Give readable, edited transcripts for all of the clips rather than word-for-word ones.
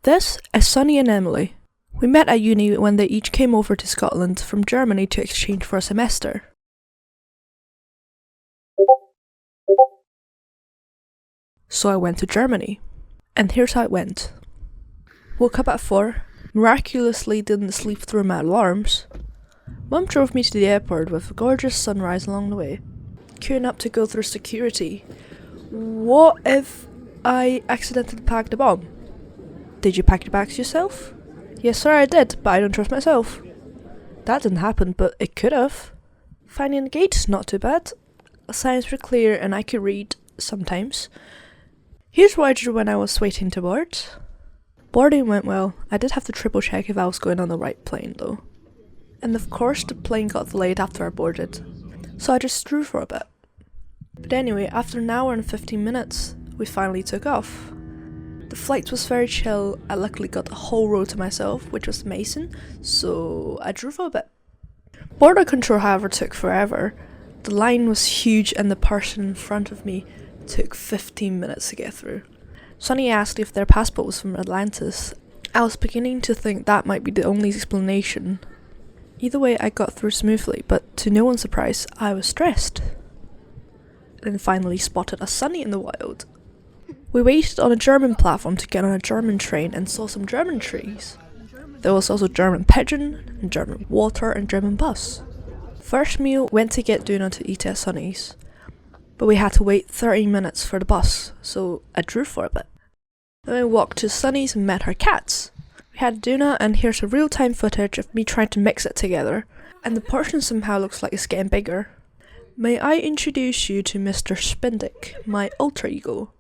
This is Sunny and Emily. We met at uni when they each came over to Scotland from Germany to exchange for a semester. So I went to Germany. And here's how it went. Woke up at 4, miraculously didn't sleep through my alarms. Mum drove me to the airport with a gorgeous sunrise along the way. Queuing up to go through security. What if I accidentally packed a bomb? Did you pack your bags yourself? Yes sir, I did, but I don't trust myself. That didn't happen, but it could have. Finding the gate, not too bad. Signs were clear and I could read, sometimes. Here's what I drew when I was waiting to board. Boarding went well. I did have to triple check if I was going on the right plane though. And of course the plane got delayed after I boarded. So I just drew for a bit. But anyway, after an hour and 15 minutes, we finally took off. The flight was very chill. I luckily got the whole row to myself, which was amazing, so I drew for a bit. Border control, however, took forever. The line was huge and the person in front of me took 15 minutes to get through. Sunny asked if their passport was from Atlantis. I was beginning to think that might be the only explanation. Either way, I got through smoothly, but to no one's surprise, I was stressed. Then finally spotted a Sunny in the wild. We waited on a German platform to get on a German train and saw some German trees. There was also German pigeon, and German water and German bus. First meal went to get doona to eat at Sunny's. But we had to wait 30 minutes for the bus, so I drew for a bit. Then I walked to Sunny's and met her cats. We had doona and here's a real-time footage of me trying to mix it together, and the portion somehow looks like it's getting bigger. May I introduce you to Mr. Spindick, my alter ego.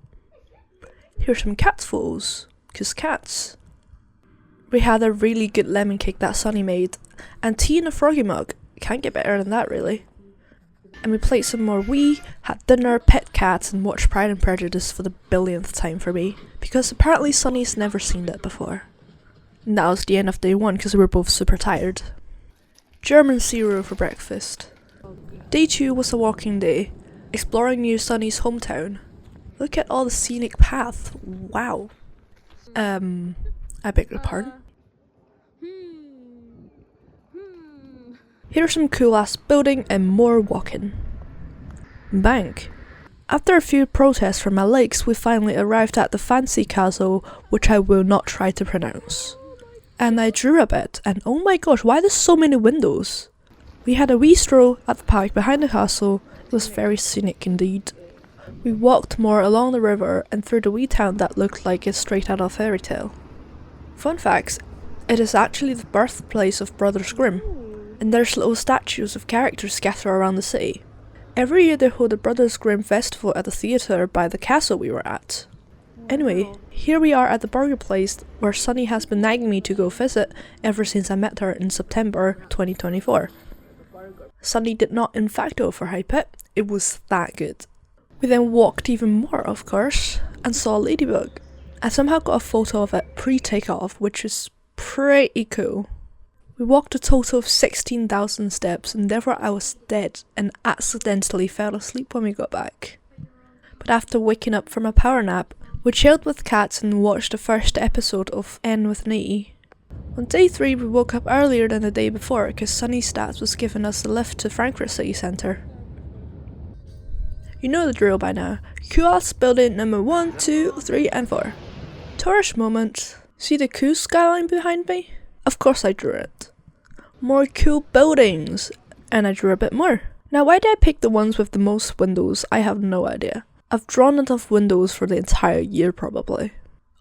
Here's some cat photos, 'cause cats. We had a really good lemon cake that Sunny made, and tea in a froggy mug. Can't get better than that really. And we played some more Wii, had dinner, pet cats, and watched Pride and Prejudice for the billionth time for me, because apparently Sunny's never seen that before. And that was the end of day 1 because we were both super tired. German cereal for breakfast. Day 2 was a walking day, exploring new Sunny's hometown. Look at all the scenic path, wow. I beg your pardon? Here's some cool ass building and more walking. Bank. After a few protests from my legs, we finally arrived at the fancy castle, which I will not try to pronounce. And I drew a bit, and oh my gosh, why there's so many windows? We had a wee stroll at the park behind the castle. It was very scenic indeed. We walked more along the river and through the wee town that looked like it's straight out of fairy tale. Fun facts, it is actually the birthplace of Brothers Grimm, and there's little statues of characters scattered around the city. Every year they hold a Brothers Grimm festival at the theatre by the castle we were at. Anyway, here we are at the burger place where Sunny has been nagging me to go visit ever since I met her in September 2024. Sunny did not in fact overhype it, it was that good. We then walked even more, of course, and saw a ladybug. I somehow got a photo of it pre-takeoff, which is pretty cool. We walked a total of 16,000 steps, and therefore I was dead and accidentally fell asleep when we got back. But after waking up from a power nap, we chilled with cats and watched the first episode of N with an E. On day 3 we woke up earlier than the day before because Sunny Stats was giving us a lift to Frankfurt City Centre. You know the drill by now. Kiosk building number 1, 2, 3 and 4. Tourist moment. See the cool skyline behind me? Of course I drew it. More cool buildings. And I drew a bit more. Now why did I pick the ones with the most windows? I have no idea. I've drawn enough windows for the entire year probably.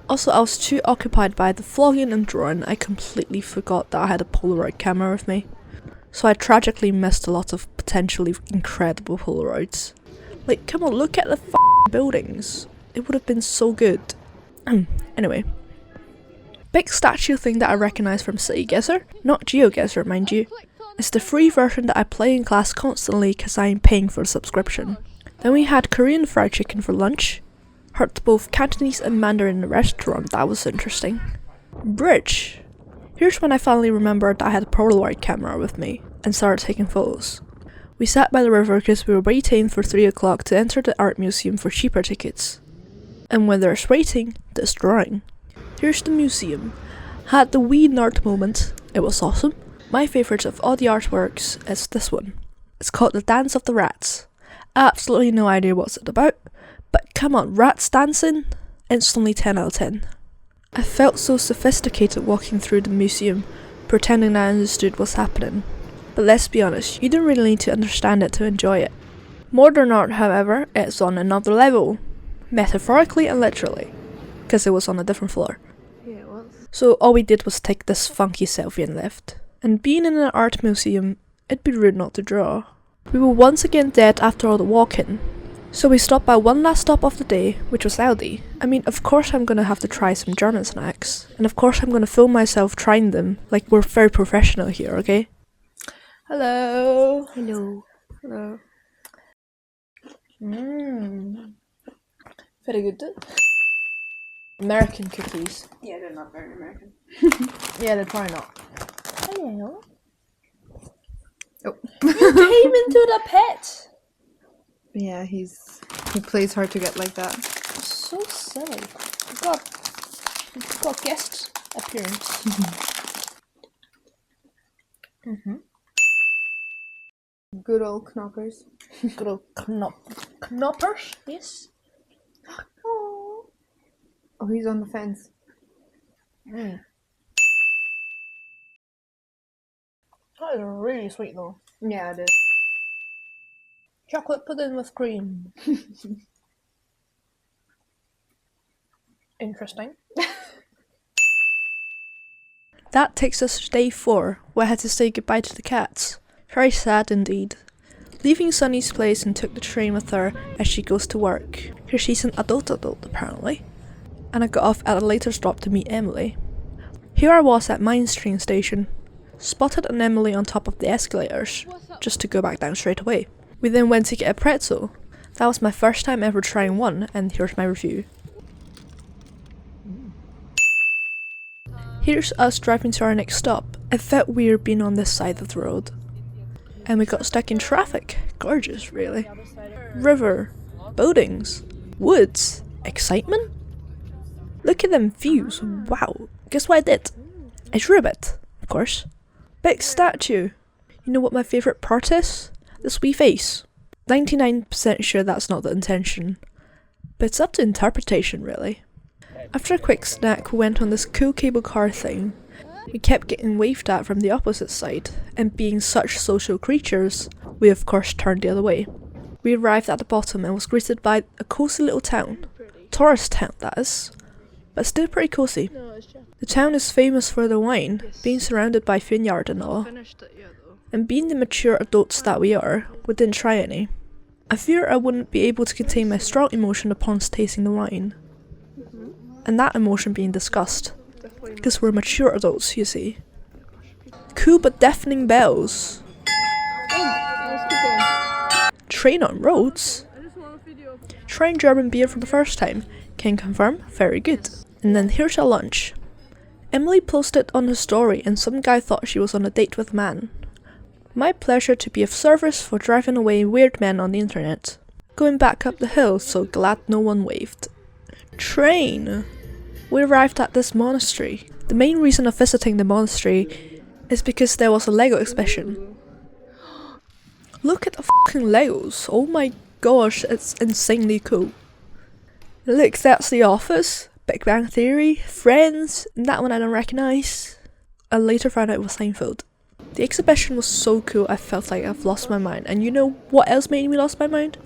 Also I was too occupied by the vlogging and drawing I completely forgot that I had a Polaroid camera with me. So I tragically missed a lot of potentially incredible Polaroids. Like come on, look at the buildings. It would have been so good. Anyway. Big statue thing that I recognise from CityGuesser, not GeoGuessr mind you. It's the free version that I play in class constantly because I am paying for the subscription. Then we had Korean fried chicken for lunch. Heard both Cantonese and Mandarin in the restaurant, that was interesting. Bridge. Here's when I finally remembered that I had a Polaroid camera with me and started taking photos. We sat by the river because we were waiting for 3 o'clock to enter the art museum for cheaper tickets. And when there's waiting, there's drawing. Here's the museum. Had the wee nerd moment. It was awesome. My favourite of all the artworks is this one. It's called The Dance of the Rats. Absolutely no idea what's it about, but come on, rats dancing? Instantly 10 out of 10. I felt so sophisticated walking through the museum, pretending I understood what's happening. But let's be honest, you don't really need to understand it to enjoy it. Modern art, however, is on another level. Metaphorically and literally. Because it was on a different floor. Yeah, it was. So all we did was take this funky selfie and left. And being in an art museum, it'd be rude not to draw. We were once again dead after all the walking. So we stopped by one last stop of the day, which was Aldi. I mean, of course I'm gonna have to try some German snacks. And of course I'm gonna film myself trying them, like we're very professional here, okay? Hello! Hello. Hello. Very good. American cookies. Yeah, they're not very American. Yeah, they're probably not. Hello. Oh. You came into the pet! Yeah, he plays hard to get like that. So silly. We've got guest appearance. Good old knockers. Good old knoppers, yes. Oh, he's on the fence. That is really sweet though. Yeah, it is. Chocolate pudding with cream. Interesting. That takes us to day 4, where I had to say goodbye to the cats. Very sad indeed. Leaving Sunny's place and took the train with her as she goes to work, because she's an adult apparently. And I got off at a later stop to meet Emily. Here I was at Mines train station, spotted an Emily on top of the escalators, just to go back down straight away. We then went to get a pretzel. That was my first time ever trying one, and here's my review. Here's us driving to our next stop. It felt weird being on this side of the road. And we got stuck in traffic. Gorgeous, really. River, buildings, woods, excitement. Look at them views, wow. Guess what I did? I drew a bit, of course. Big statue. You know what my favourite part is? This wee face. 99% sure that's not the intention. But it's up to interpretation, really. After a quick snack, we went on this cool cable car thing. We kept getting waved at from the opposite side, and being such social creatures, we of course turned the other way. We arrived at the bottom and was greeted by a cozy little town. Tourist town, that is. But still pretty cozy. The town is famous for the wine, being surrounded by vineyard and all. And being the mature adults that we are, we didn't try any. I fear I wouldn't be able to contain my strong emotion upon tasting the wine. And that emotion being disgust. Because we're mature adults, you see. Cool but deafening bells. Train on roads. Trying German beer for the first time. Can confirm, very good. And then here's our lunch. Emily posted on her story and some guy thought she was on a date with a man. My pleasure to be of service for driving away weird men on the internet. Going back up the hill, so glad no one waved. Train. We arrived at this monastery. The main reason of visiting the monastery is because there was a Lego exhibition. Look at the fucking Legos. Oh my gosh, it's insanely cool. Look, that's The Office, Big Bang Theory, Friends, and that one I don't recognise. I later found out it was Seinfeld. The exhibition was so cool I felt like I've lost my mind, and you know what else made me lost my mind?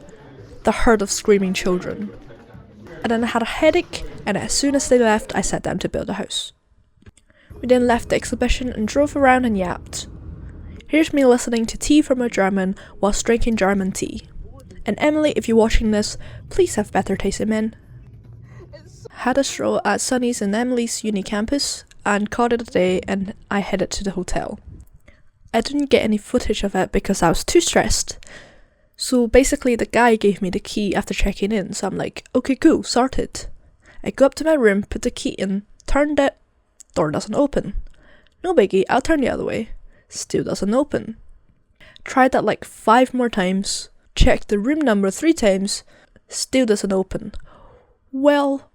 The herd of screaming children. And then I had a headache, and as soon as they left, I sat down to build a house. We then left the exhibition and drove around and yapped. Here's me listening to Tea from a German whilst drinking German tea. And Emily, if you're watching this, please have better taste in men. Had a stroll at Sunny's and Emily's uni campus, and called it a day, and I headed to the hotel. I didn't get any footage of it because I was too stressed. So basically the guy gave me the key after checking in, so I'm like, okay cool, sorted. I go up to my room, put the key in, turned it, door doesn't open. No biggie, I'll turn the other way. Still doesn't open. Tried that like 5 more times, checked the room number 3 times, still doesn't open. Well,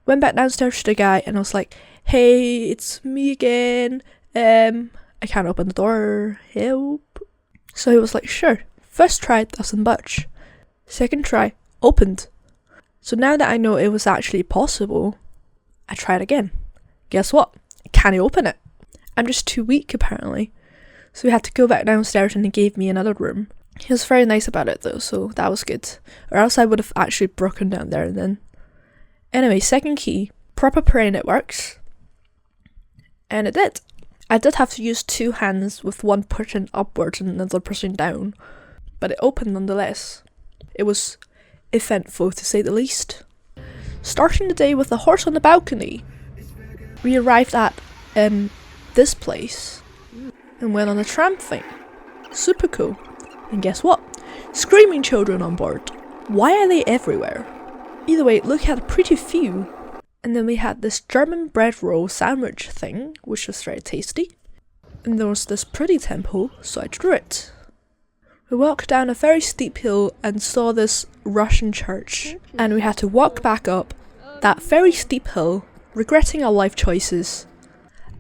Went back downstairs to the guy and I was like, hey, it's me again. I can't open the door, help. So he was like, sure. First try doesn't budge. Second try, opened. So now that I know it was actually possible, I tried again. Guess what? I can't open it. I'm just too weak apparently. So we had to go back downstairs and he gave me another room. He was very nice about it though, so that was good. Or else I would have actually broken down there and then. Anyway, second key, proper praying it works. And it did. I did have to use 2 hands with one pushing upwards and another pushing down. But it opened nonetheless. It was eventful to say the least. Starting the day with a horse on the balcony. We arrived at this place and went on a tram thing. Super cool. And guess what? Screaming children on board. Why are they everywhere? Either way, Luke had pretty few. And then we had this German bread roll sandwich thing, which was very tasty. And there was this pretty temple, so I drew it. We walked down a very steep hill and saw this Russian church. And we had to walk back up that very steep hill, regretting our life choices.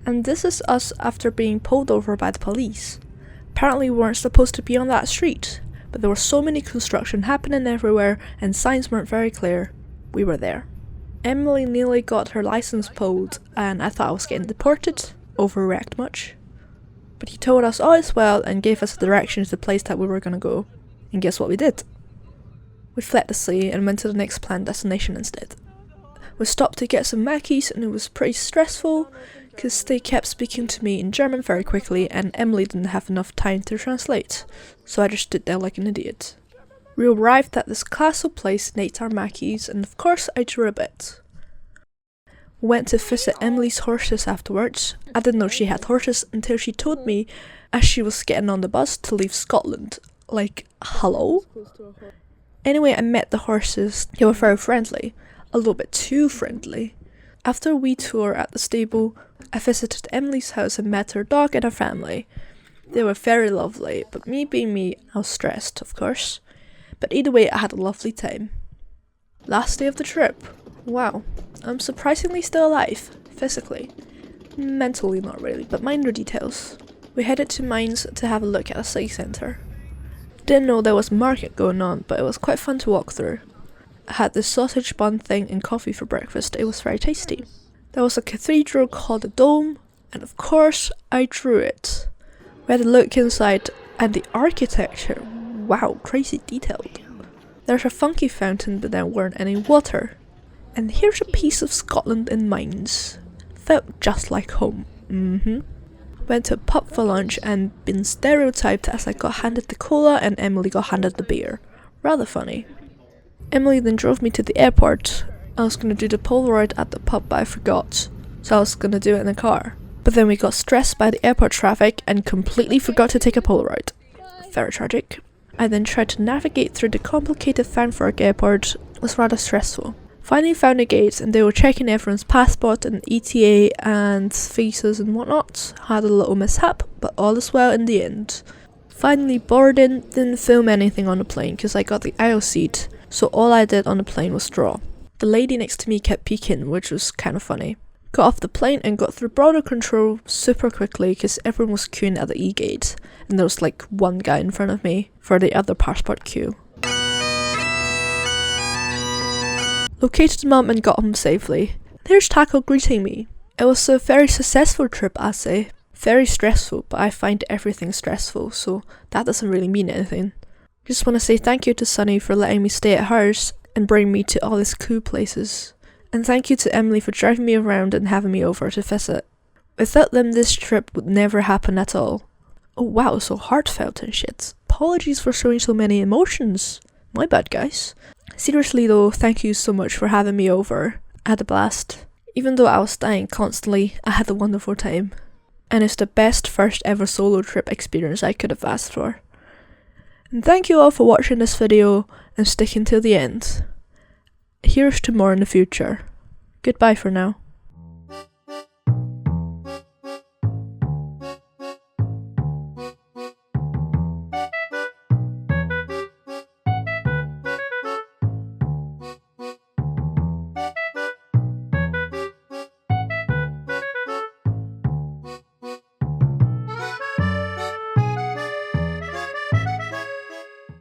And this is us after being pulled over by the police. Apparently we weren't supposed to be on that street, but there was so many construction happening everywhere and signs weren't very clear. We were there. Emily nearly got her license pulled and I thought I was getting deported. Overreact much. But he told us all is well and gave us directions to the place that we were gonna go. And guess what we did? We fled the sea and went to the next planned destination instead. We stopped to get some Mackies and it was pretty stressful because they kept speaking to me in German very quickly and Emily didn't have enough time to translate, so I just stood there like an idiot. We arrived at this castle place and ate our Mackies and of course I drew a bit. We went to visit Emily's horses afterwards. I didn't know she had horses until she told me as she was getting on the bus to leave Scotland. Like, hello? Anyway, I met the horses. They were very friendly. A little bit too friendly. After a wee tour at the stable, I visited Emily's house and met her dog and her family. They were very lovely, but me being me, I was stressed, of course. But either way, I had a lovely time. Last day of the trip. Wow, I'm surprisingly still alive, physically. Mentally not really, but minor details. We headed to Mainz to have a look at a city centre. Didn't know there was a market going on, but it was quite fun to walk through. I had this sausage bun thing and coffee for breakfast. It was very tasty. There was a cathedral called the Dome, and of course I drew it. We had a look inside, and the architecture, wow, crazy detailed. There's a funky fountain, but there weren't any water. And here's a piece of Scotland in Mainz. Felt just like home. Went to a pub for lunch and been stereotyped as I got handed the cola and Emily got handed the beer. Rather funny. Emily then drove me to the airport. I was gonna do the Polaroid at the pub, but I forgot, so I was gonna do it in the car. But then we got stressed by the airport traffic and completely forgot to take a Polaroid. Very tragic. I then tried to navigate through the complicated Frankfurt airport. It was rather stressful. Finally found the gates and they were checking everyone's passport and ETA and visas and whatnot. Had a little mishap, but all is well in the end. Finally boarding, didn't film anything on the plane because I got the aisle seat. So all I did on the plane was draw. The lady next to me kept peeking, which was kind of funny. Got off the plane and got through border control super quickly because everyone was queuing at the E-gate. And there was like one guy in front of me for the other passport queue. Located mum and got home safely. Here's Taco greeting me. It was a very successful trip, I'd say. Very stressful, but I find everything stressful, so that doesn't really mean anything. Just want to say thank you to Sunny for letting me stay at hers and bring me to all these cool places. And thank you to Emily for driving me around and having me over to visit. Without them, this trip would never happen at all. Oh wow, so heartfelt and shit. Apologies for showing so many emotions. My bad, guys. Seriously though, thank you so much for having me over. I had a blast. Even though I was dying constantly, I had a wonderful time. And it's the best first ever solo trip experience I could have asked for. And thank you all for watching this video and sticking till the end. Here's to more in the future. Goodbye for now.